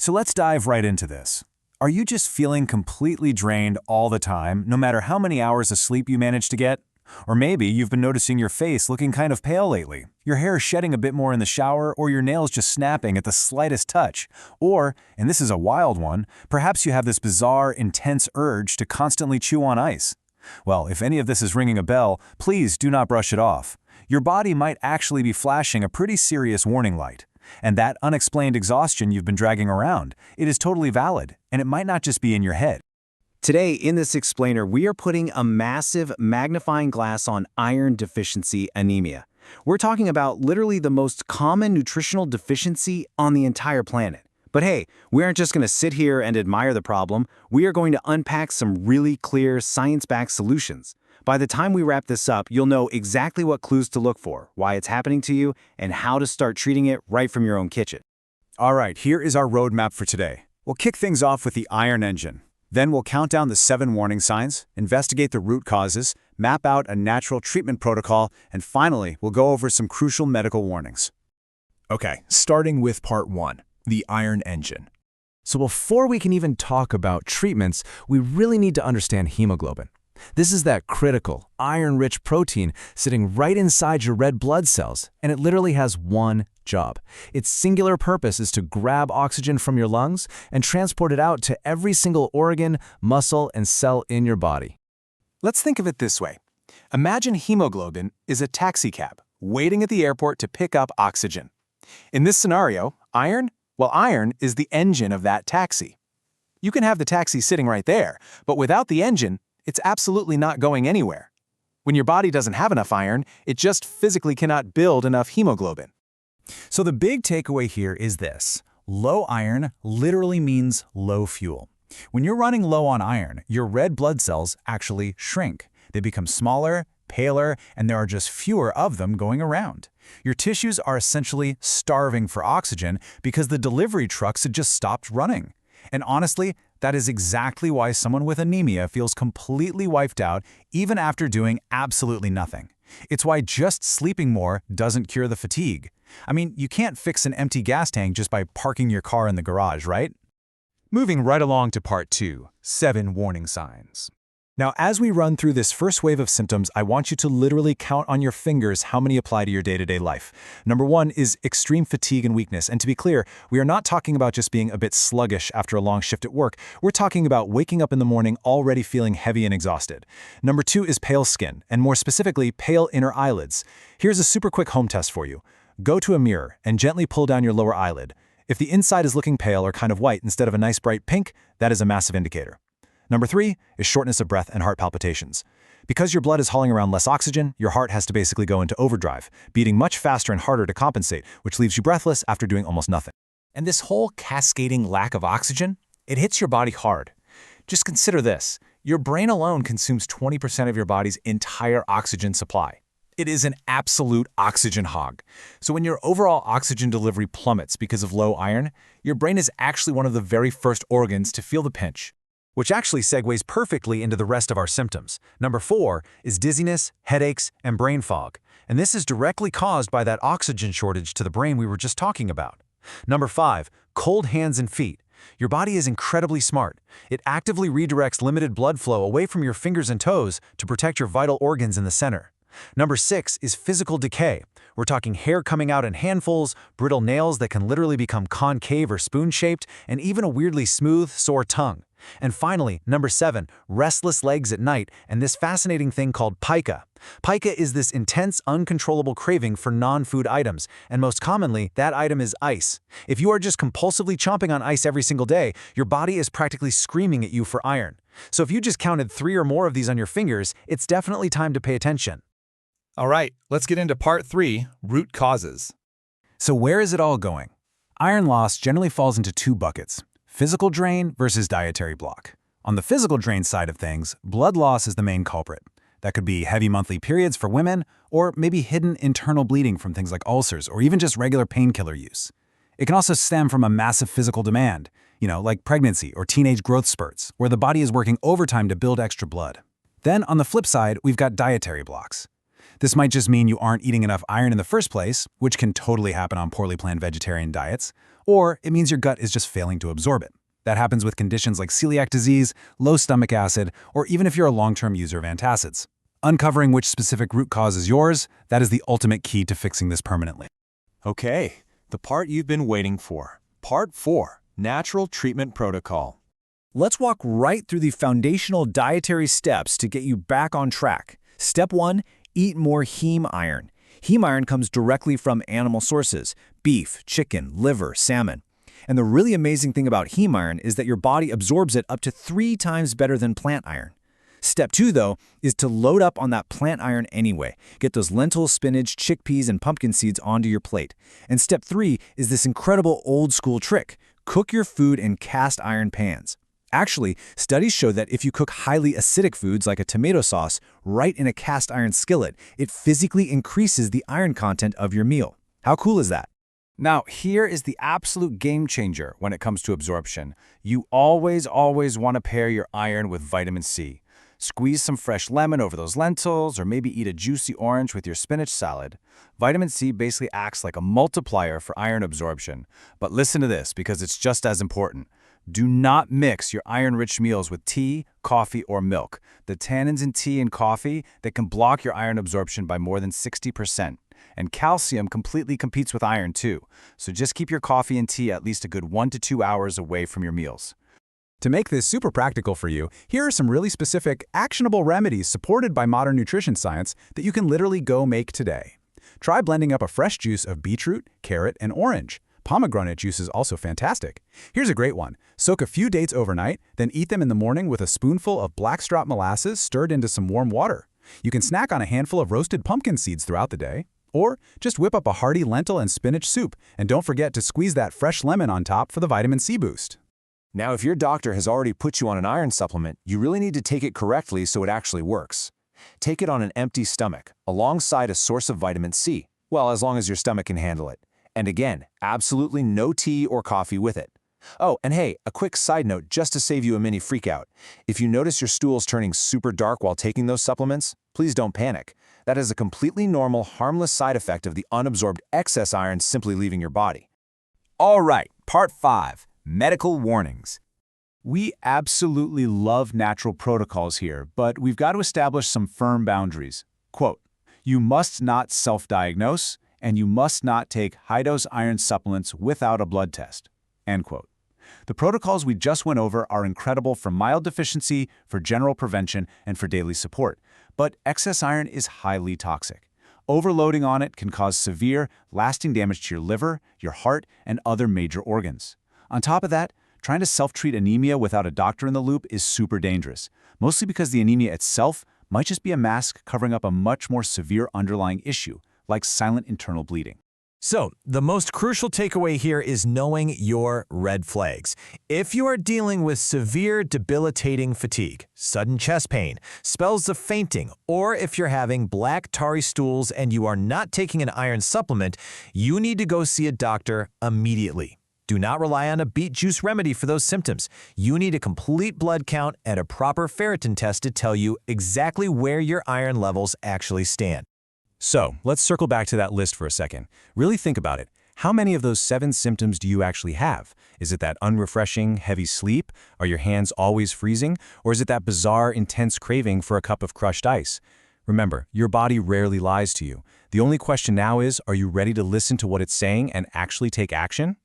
So let's dive right into this. Are you just feeling completely drained all the time, no matter how many hours of sleep you manage to get? Or maybe you've been noticing your face looking kind of pale lately, your hair shedding a bit more in the shower, or your nails just snapping at the slightest touch. Or, and this is a wild one, perhaps you have this bizarre, intense urge to constantly chew on ice. Well, if any of this is ringing a bell, please do not brush it off. Your body might actually be flashing a pretty serious warning light. And that unexplained exhaustion you've been dragging around, it is totally valid, and it might not just be in your head. Today, in this explainer, we are putting a massive magnifying glass on iron deficiency anemia. We're talking about literally the most common nutritional deficiency on the entire planet. But hey, we aren't just going to sit here and admire the problem. We are going to unpack some really clear, science-backed solutions. By the time we wrap this up, you'll know exactly what clues to look for, why it's happening to you, and how to start treating it right from your own kitchen. All right, here is our roadmap for today. We'll kick things off with the iron engine. Then we'll count down the 7 warning signs, investigate the root causes, map out a natural treatment protocol, and finally, we'll go over some crucial medical warnings. Okay, starting with part 1, the iron engine. So before we can even talk about treatments, we really need to understand hemoglobin. This is that critical, iron-rich protein sitting right inside your red blood cells, and it literally has one job. Its singular purpose is to grab oxygen from your lungs and transport it out to every single organ, muscle, and cell in your body. Let's think of it this way. Imagine hemoglobin is a taxicab waiting at the airport to pick up oxygen. In this scenario, iron is the engine of that taxi. You can have the taxi sitting right there, but without the engine, it's absolutely not going anywhere. When your body doesn't have enough iron, it just physically cannot build enough hemoglobin. So the big takeaway here is this. Low iron literally means low fuel. When you're running low on iron, your red blood cells actually shrink. They become smaller, paler, and there are just fewer of them going around. Your tissues are essentially starving for oxygen because the delivery trucks had just stopped running. And honestly, that is exactly why someone with anemia feels completely wiped out even after doing absolutely nothing. It's why just sleeping more doesn't cure the fatigue. I mean, you can't fix an empty gas tank just by parking your car in the garage, right? Moving right along to part 2, 7 warning signs. Now, as we run through this first wave of symptoms, I want you to literally count on your fingers how many apply to your day-to-day life. Number 1 is extreme fatigue and weakness. And to be clear, we are not talking about just being a bit sluggish after a long shift at work. We're talking about waking up in the morning already feeling heavy and exhausted. Number 2 is pale skin, and more specifically, pale inner eyelids. Here's a super quick home test for you. Go to a mirror and gently pull down your lower eyelid. If the inside is looking pale or kind of white instead of a nice bright pink, that is a massive indicator. Number 3 is shortness of breath and heart palpitations. Because your blood is hauling around less oxygen, your heart has to basically go into overdrive, beating much faster and harder to compensate, which leaves you breathless after doing almost nothing. And this whole cascading lack of oxygen, it hits your body hard. Just consider this. Your brain alone consumes 20% of your body's entire oxygen supply. It is an absolute oxygen hog. So when your overall oxygen delivery plummets because of low iron, your brain is actually one of the very first organs to feel the pinch. Which actually segues perfectly into the rest of our symptoms. Number 4 is dizziness, headaches, and brain fog. And this is directly caused by that oxygen shortage to the brain we were just talking about. Number 5, cold hands and feet. Your body is incredibly smart. It actively redirects limited blood flow away from your fingers and toes to protect your vital organs in the center. Number 6 is physical decay. We're talking hair coming out in handfuls, brittle nails that can literally become concave or spoon-shaped, and even a weirdly smooth, sore tongue. And finally, number 7, restless legs at night, and this fascinating thing called pica. Pica is this intense, uncontrollable craving for non-food items, and most commonly, that item is ice. If you are just compulsively chomping on ice every single day, your body is practically screaming at you for iron. So if you just counted 3 or more of these on your fingers, it's definitely time to pay attention. All right, let's get into part 3, root causes. So where is it all going? Iron loss generally falls into 2 buckets. Physical drain versus dietary block. On the physical drain side of things, blood loss is the main culprit. That could be heavy monthly periods for women, or maybe hidden internal bleeding from things like ulcers, or even just regular painkiller use. It can also stem from a massive physical demand, like pregnancy or teenage growth spurts, where the body is working overtime to build extra blood. Then on the flip side, we've got dietary blocks. This might just mean you aren't eating enough iron in the first place, which can totally happen on poorly planned vegetarian diets, or it means your gut is just failing to absorb it. That happens with conditions like celiac disease, low stomach acid, or even if you're a long-term user of antacids. Uncovering which specific root cause is yours, that is the ultimate key to fixing this permanently. Okay, the part you've been waiting for. Part 4, Natural Treatment Protocol. Let's walk right through the foundational dietary steps to get you back on track. Step 1, eat more heme iron. Heme iron comes directly from animal sources: beef, chicken, liver, salmon. And the really amazing thing about heme iron is that your body absorbs it up to 3 times better than plant iron. Step 2, though, is to load up on that plant iron anyway. Get those lentils, spinach, chickpeas, and pumpkin seeds onto your plate. And step 3 is this incredible old-school trick: cook your food in cast iron pans. Actually, studies show that if you cook highly acidic foods like a tomato sauce right in a cast iron skillet, it physically increases the iron content of your meal. How cool is that? Now, here is the absolute game changer when it comes to absorption. You always want to pair your iron with vitamin C. Squeeze some fresh lemon over those lentils, or maybe eat a juicy orange with your spinach salad. Vitamin C basically acts like a multiplier for iron absorption. But listen to this, because it's just as important. Do not mix your iron-rich meals with tea, coffee, or milk. The tannins in tea and coffee that can block your iron absorption by more than 60%. And calcium completely competes with iron too. So just keep your coffee and tea at least a good 1 to 2 hours away from your meals. To make this super practical for you, here are some really specific, actionable remedies supported by modern nutrition science that you can literally go make today. Try blending up a fresh juice of beetroot, carrot, and orange. Pomegranate juice is also fantastic. Here's a great one. Soak a few dates overnight, then eat them in the morning with a spoonful of blackstrap molasses stirred into some warm water. You can snack on a handful of roasted pumpkin seeds throughout the day. Or just whip up a hearty lentil and spinach soup, and don't forget to squeeze that fresh lemon on top for the vitamin C boost. Now, if your doctor has already put you on an iron supplement, you really need to take it correctly so it actually works. Take it on an empty stomach, alongside a source of vitamin C, well, as long as your stomach can handle it. And again, absolutely no tea or coffee with it. Oh, and hey, a quick side note just to save you a mini freakout. If you notice your stool's turning super dark while taking those supplements, please don't panic. That is a completely normal, harmless side effect of the unabsorbed excess iron simply leaving your body. All right, part 5, medical warnings. We absolutely love natural protocols here, but we've got to establish some firm boundaries. Quote, you must not self-diagnose, and you must not take high-dose iron supplements without a blood test. End quote. The protocols we just went over are incredible for mild deficiency, for general prevention, and for daily support. But excess iron is highly toxic. Overloading on it can cause severe, lasting damage to your liver, your heart, and other major organs. On top of that, trying to self-treat anemia without a doctor in the loop is super dangerous, mostly because the anemia itself might just be a mask covering up a much more severe underlying issue, like silent internal bleeding. So, the most crucial takeaway here is knowing your red flags. If you are dealing with severe debilitating fatigue, sudden chest pain, spells of fainting, or if you're having black tarry stools and you are not taking an iron supplement, you need to go see a doctor immediately. Do not rely on a beet juice remedy for those symptoms. You need a complete blood count and a proper ferritin test to tell you exactly where your iron levels actually stand. So, let's circle back to that list for a second. Really think about it. How many of those 7 symptoms do you actually have? Is it that unrefreshing, heavy sleep? Are your hands always freezing? Or is it that bizarre, intense craving for a cup of crushed ice? Remember, your body rarely lies to you. The only question now is, are you ready to listen to what it's saying and actually take action?